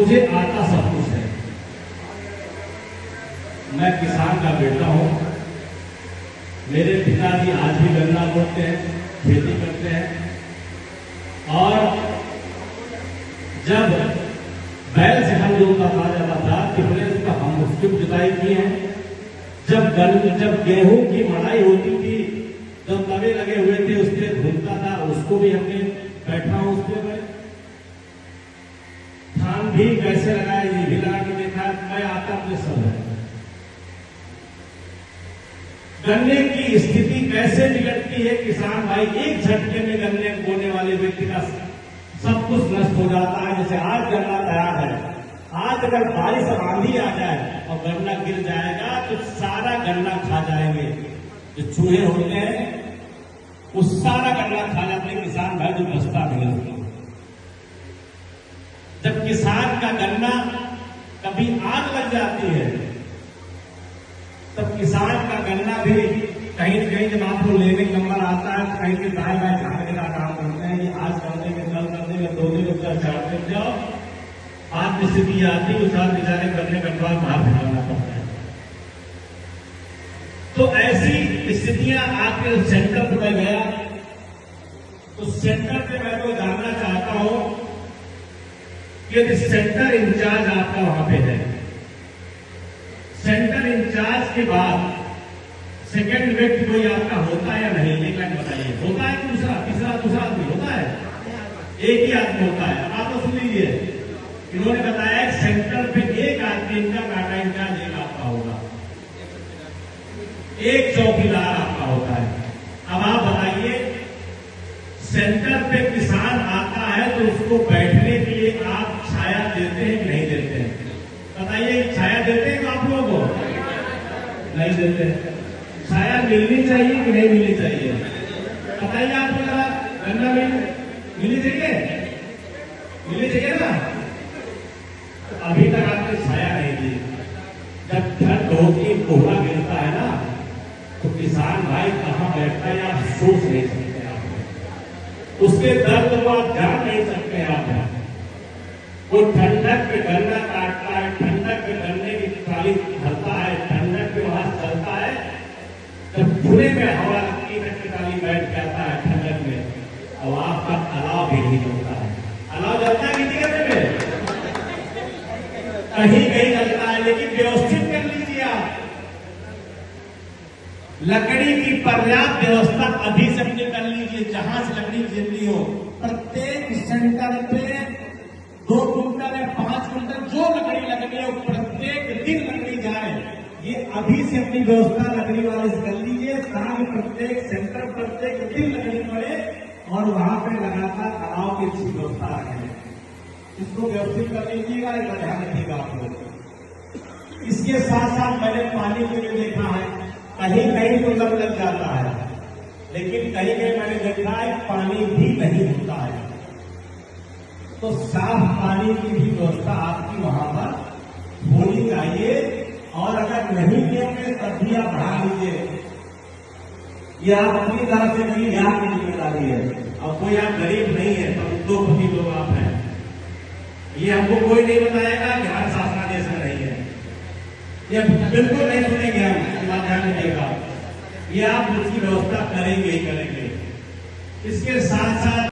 मुझे आता सब कुछ है। मैं किसान का बेटा हूं। मेरे पिताजी आज भी गन्ना बोते हैं, खेती करते हैं। और जब बैल से हल जोता कहा जाता था कि बोले उसका हम उसकी जुताई किए हैं। जब गेहूं की मड़ाई होती थी, जब तवे लगे हुए थे उस पर घूमता था, उसको भी हमने बैठा हूं उस पर। धान भी कैसे लगाए ये भी लगा के देखा। मैं आता अपने सब है। गन्ने की स्थिति कैसे बिगड़ती है किसान भाई, एक झटके में गन्ने बोने वाले व्यक्ति का सब कुछ नष्ट हो जाता है। जैसे आज गन्ना तैयार है, आज अगर बारिश और आंधी आ जाए और गन्ना गिर जाएगा तो सारा गन्ना खा जाएंगे। जो चूहे होते हैं वो सारा गन्ना खा जाते हैं किसान भाई, जो बचता नहीं। जब किसान का गन्ना कभी आग लग जाती है तब किसान का गन्ना भी कहीं न कहीं जब आपको लेने नंबर आता है कहीं के दाएं बाएं झाड़ने का काम करते हैं। ये आज कर देंगे, कल कर देंगे, 2 दिन उसका चार दिन जाओ। आज स्थिति आती है, उस आज बेचारे गन्ने का बाहर भागना पड़ता है। तो ऐसी स्थितियां आके सेंटर पर मैं गया तो सेंटर पे मैं तो जानना चाहता हूं कि यदि सेंटर इंचार्ज आपका वहां पे है, सेंटर इंचार्ज के बाद सेकंड व्यक्ति कोई आपका होता है या नहीं, एक लाइन बताइए। होता है दूसरा तीसरा दूसरा आदमी होता है? एक ही आदमी होता है। अब आप तो सुन लीजिए, इन्होंने बताया सेंटर पे एक आदमी इनका डाटा इंचार्ज एक आपका होगा, एक चौकीदार आपका होता है। अब आप बताइए, सेंटर पे किसान आता है तो उसको बैठने के लिए आप छाया देते हैं कि नहीं देते हैं? बताइए, छाया देते हैं आप लोगों को? नहीं देते। छाया मिलनी चाहिए कि नहीं मिलनी चाहिए? बताइए आप लोग। गन्ना मिलनी चाहिए, मिलनी चाहिए ना? तो अभी तक आपने छाया नहीं दी। जब ठंड होती, कोहरा गिरता है ना, तो किसान भाई कहां बैठता है आप सोच नहीं सकते। उसके दर्द को आप जान नहीं सकते। आप वो ठंडक पे गन्ना काटता है, ठंडक पे गन्ने की ट्राली भरता है, ठंडक पे वहां चलता है। जब खुले में हवा लगती है ट्राली बैठ जाता है ठंडक में, और आपका अलाव भी नहीं होता है। अलाव जलता है किसी गन्ने में? कहीं कहीं जलता है, लेकिन व्यवस्थित कर लीजिए आप। लकड़ी की पर्याप्त व्यवस्था अभी से अपनी कर लीजिए, जहां से लकड़ी जितनी हो। प्रत्येक सेंटर पे 2 कुंटल या 5 कुंटल जो लकड़ी लगनी है प्रत्येक दिन लकड़ी जाए, ये अभी से अपनी व्यवस्था लकड़ी वाले से कर लीजिए, ताकि प्रत्येक सेंटर प्रत्येक दिन लकड़ी पड़े और वहां पे लगातार अलाव की अच्छी व्यवस्था रखें। इसको व्यवस्थित कर लीजिएगा, इसका ध्यान रखिएगा आप लोग। इसके साथ साथ मैंने पानी के लिए देखा है, कहीं कहीं तो लग जाता है, लेकिन कहीं कहीं मैंने देखा है पानी भी नहीं होता है। तो साफ पानी की भी व्यवस्था आपकी वहां पर होनी चाहिए। और अगर नहीं देंगे तब भी आप बढ़ा लीजिए। ये आप अपनी तरफ से नहीं, आपकी जिम्मेदारी है। और कोई आप गरीब नहीं है, तो उद्योगपति लोग आप हैं। ये हमको कोई नहीं बताएगा कि हर शासनादेश में नहीं है, ये बिल्कुल नहीं सुनेंगे हम। ध्यान रखिएगा, ये आप उसकी व्यवस्था करेंगे ही करेंगे। इसके साथ साथ